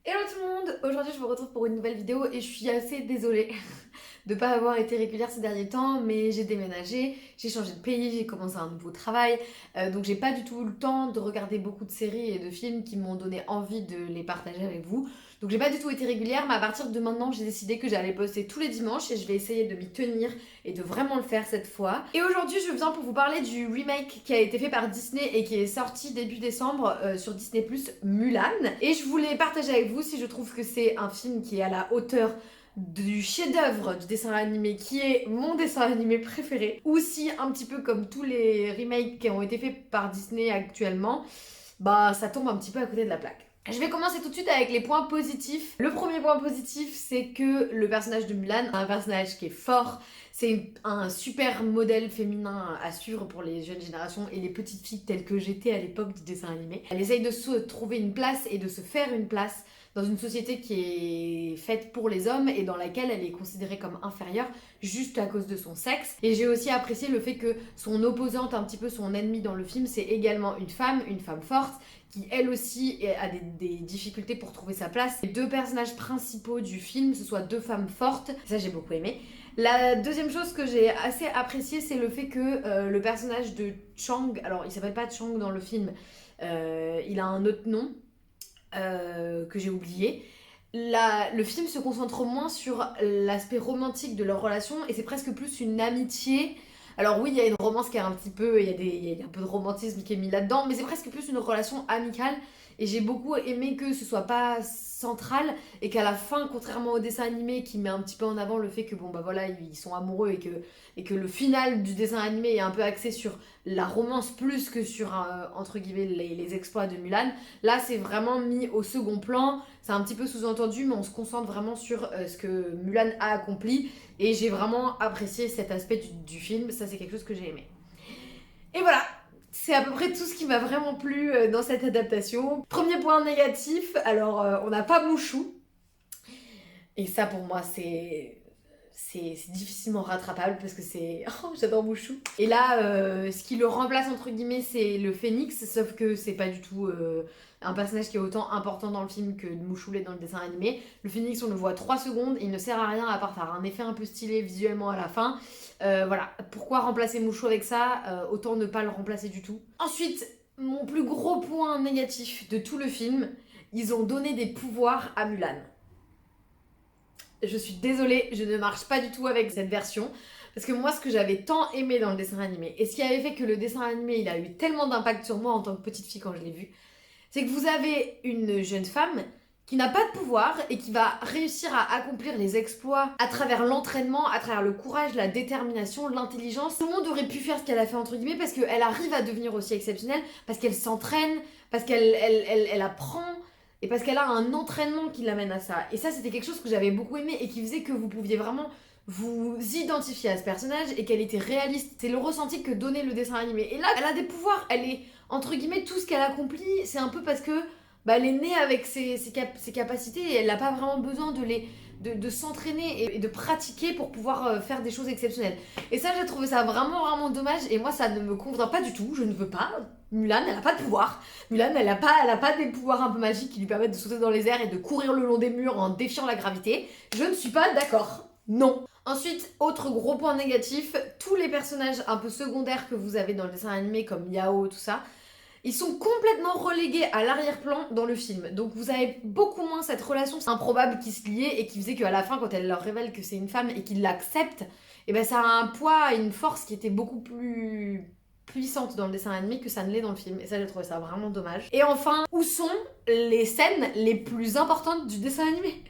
Hello tout le monde, aujourd'hui je vous retrouve pour une nouvelle vidéo et je suis assez désolée de pas avoir été régulière ces derniers temps, mais j'ai déménagé, j'ai changé de pays, j'ai commencé un nouveau travail, donc j'ai pas du tout eu le temps de regarder beaucoup de séries et de films qui m'ont donné envie de les partager avec vous. Donc j'ai pas du tout été régulière, mais à partir de maintenant j'ai décidé que j'allais poster tous les dimanches et je vais essayer de m'y tenir et de vraiment le faire cette fois. Et aujourd'hui je viens pour vous parler du remake qui a été fait par Disney et qui est sorti début décembre sur Disney+, Mulan. Et je voulais partager avec vous si je trouve que c'est un film qui est à la hauteur du chef-d'œuvre du dessin animé qui est mon dessin animé préféré, ou si un petit peu comme tous les remakes qui ont été faits par Disney actuellement, bah ça tombe un petit peu à côté de la plaque. Je vais commencer tout de suite avec les points positifs. Le premier point positif, c'est que le personnage de Mulan, un personnage qui est fort, c'est un super modèle féminin à suivre pour les jeunes générations et les petites filles telles que j'étais à l'époque du dessin animé. Elle essaye de se trouver une place et de se faire une place dans une société qui est faite pour les hommes et dans laquelle elle est considérée comme inférieure juste à cause de son sexe. Et j'ai aussi apprécié le fait que son opposante, un petit peu son ennemie dans le film, c'est également une femme forte, qui elle aussi a des difficultés pour trouver sa place. Les deux personnages principaux du film, ce soit deux femmes fortes, ça j'ai beaucoup aimé. La deuxième chose que j'ai assez appréciée, c'est le fait que le personnage de Chang, alors il s'appelle pas Chang dans le film, il a un autre nom que j'ai oublié. Le film se concentre moins sur l'aspect romantique de leur relation et c'est presque plus une amitié. Alors oui, il y a une romance qui est un petit peu, il y a un peu de romantisme qui est mis là-dedans, mais c'est presque plus une relation amicale et j'ai beaucoup aimé que ce soit pas central et qu'à la fin, contrairement au dessin animé qui met un petit peu en avant le fait que bon bah voilà, ils sont amoureux et que le final du dessin animé est un peu axé sur la romance plus que sur entre guillemets les exploits de Mulan. Là, c'est vraiment mis au second plan. C'est un petit peu sous-entendu, mais on se concentre vraiment sur ce que Mulan a accompli. Et j'ai vraiment apprécié cet aspect du film. Ça, c'est quelque chose que j'ai aimé. Et voilà, c'est à peu près tout ce qui m'a vraiment plu dans cette adaptation. Premier point négatif, alors on n'a pas Mouchou. Et ça, pour moi, c'est difficilement rattrapable parce que c'est... Oh, j'adore Mouchou. Et là, ce qui le remplace, entre guillemets, c'est le phénix, sauf que c'est pas du tout un personnage qui est autant important dans le film que Mouchou l'est dans le dessin animé. Le phénix, on le voit 3 secondes, et il ne sert à rien à part faire un effet un peu stylé visuellement à la fin. Voilà, pourquoi remplacer Mouchou avec ça? Autant ne pas le remplacer du tout. Ensuite, mon plus gros point négatif de tout le film, ils ont donné des pouvoirs à Mulan. Je suis désolée, je ne marche pas du tout avec cette version. Parce que moi, ce que j'avais tant aimé dans le dessin animé, et ce qui avait fait que le dessin animé, il a eu tellement d'impact sur moi en tant que petite fille quand je l'ai vu, c'est que vous avez une jeune femme qui n'a pas de pouvoir et qui va réussir à accomplir les exploits à travers l'entraînement, à travers le courage, la détermination, l'intelligence. Tout le monde aurait pu faire ce qu'elle a fait entre guillemets parce qu'elle arrive à devenir aussi exceptionnelle, parce qu'elle s'entraîne, parce qu'elle apprend, et parce qu'elle a un entraînement qui l'amène à ça. Et ça, c'était quelque chose que j'avais beaucoup aimé et qui faisait que vous pouviez vraiment vous identifier à ce personnage et qu'elle était réaliste. C'est le ressenti que donnait le dessin animé. Et là, elle a des pouvoirs. Elle est, entre guillemets, tout ce qu'elle accomplit, c'est un peu parce que bah, elle est née avec ses capacités et elle n'a pas vraiment besoin de s'entraîner et de pratiquer pour pouvoir faire des choses exceptionnelles. Et ça, j'ai trouvé ça vraiment dommage et moi, ça ne me convient pas du tout. Je ne veux pas. Mulan, elle n'a pas de pouvoir. Mulan, elle a pas des pouvoirs un peu magiques qui lui permettent de sauter dans les airs et de courir le long des murs en défiant la gravité. Je ne suis pas d'accord. Non. Ensuite, autre gros point négatif, tous les personnages un peu secondaires que vous avez dans le dessin animé comme Yao, tout ça, ils sont complètement relégués à l'arrière-plan dans le film. Donc vous avez beaucoup moins cette relation improbable qui se liait et qui faisait qu'à la fin, quand elle leur révèle que c'est une femme et qu'ils l'acceptent, et ben ça a un poids et une force qui était beaucoup plus puissante dans le dessin animé que ça ne l'est dans le film. Et ça, j'ai trouvé ça vraiment dommage. Et enfin, où sont les scènes les plus importantes du dessin animé?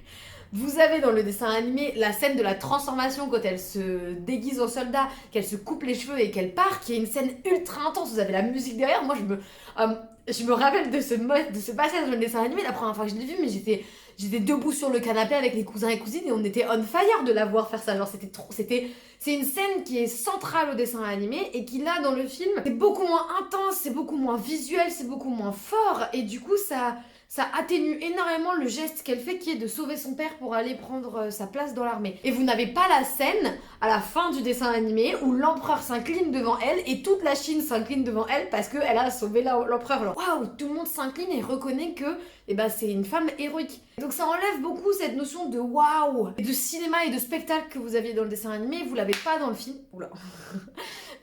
Vous avez dans le dessin animé la scène de la transformation quand elle se déguise en soldat, qu'elle se coupe les cheveux et qu'elle part, qui est une scène ultra intense. Vous avez la musique derrière. Moi, je me rappelle de ce passage dans le dessin animé. La première fois que je l'ai vu, mais j'étais debout sur le canapé avec les cousins et cousines et on était on fire de la voir faire ça. Genre, c'est une scène qui est centrale au dessin animé et qui, là, dans le film, c'est beaucoup moins intense, c'est beaucoup moins visuel, c'est beaucoup moins fort et du coup, ça atténue énormément le geste qu'elle fait qui est de sauver son père pour aller prendre sa place dans l'armée. Et vous n'avez pas la scène à la fin du dessin animé où l'empereur s'incline devant elle et toute la Chine s'incline devant elle parce qu'elle a sauvé l'empereur. Waouh, tout le monde s'incline et reconnaît que c'est une femme héroïque. Donc ça enlève beaucoup cette notion de waouh, de cinéma et de spectacle que vous aviez dans le dessin animé, vous l'avez pas dans le film. Oula.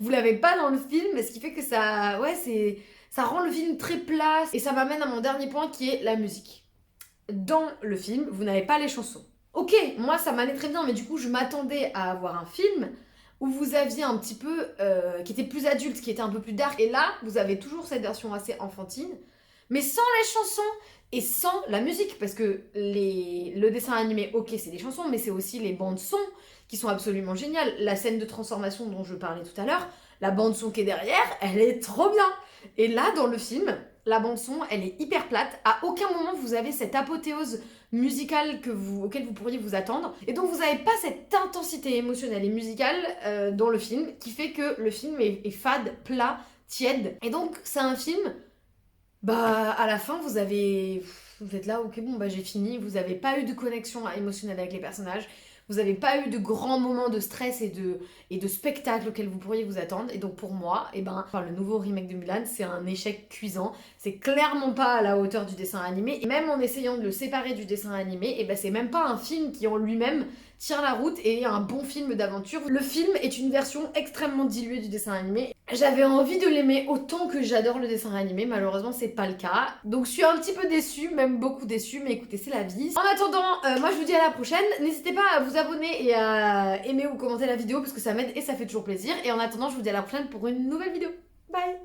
Vous l'avez pas dans le film, ce qui fait que ça rend le film très plat. Et ça m'amène à mon dernier point qui est la musique. Dans le film, vous n'avez pas les chansons. Ok, moi ça m'allait très bien, mais du coup je m'attendais à avoir un film où vous aviez un petit peu, qui était plus adulte, qui était un peu plus dark. Et là, vous avez toujours cette version assez enfantine, mais sans les chansons et sans la musique. Parce que le dessin animé, ok, c'est des chansons, mais c'est aussi les bandes son qui sont absolument géniales. La scène de transformation dont je parlais tout à l'heure, la bande son qui est derrière, elle est trop bien. Et là, dans le film, la bande son, elle est hyper plate. À aucun moment vous avez cette apothéose musicale auquel vous pourriez vous attendre. Et donc vous n'avez pas cette intensité émotionnelle et musicale dans le film qui fait que le film est fade, plat, tiède. Et donc c'est un film, à la fin vous êtes là, ok bon j'ai fini, vous n'avez pas eu de connexion émotionnelle avec les personnages. Vous n'avez pas eu de grands moments de stress et de spectacle auxquels vous pourriez vous attendre. Et donc pour moi, le nouveau remake de Mulan, c'est un échec cuisant. C'est clairement pas à la hauteur du dessin animé. Et même en essayant de le séparer du dessin animé, c'est même pas un film qui en lui-même tient la route et est un bon film d'aventure. Le film est une version extrêmement diluée du dessin animé. J'avais envie de l'aimer autant que j'adore le dessin animé, malheureusement c'est pas le cas. Donc je suis un petit peu déçue, même beaucoup déçue, mais écoutez, c'est la vie. En attendant, moi je vous dis à la prochaine. N'hésitez pas à vous abonner et à aimer ou commenter la vidéo parce que ça m'aide et ça fait toujours plaisir. Et en attendant, je vous dis à la prochaine pour une nouvelle vidéo. Bye!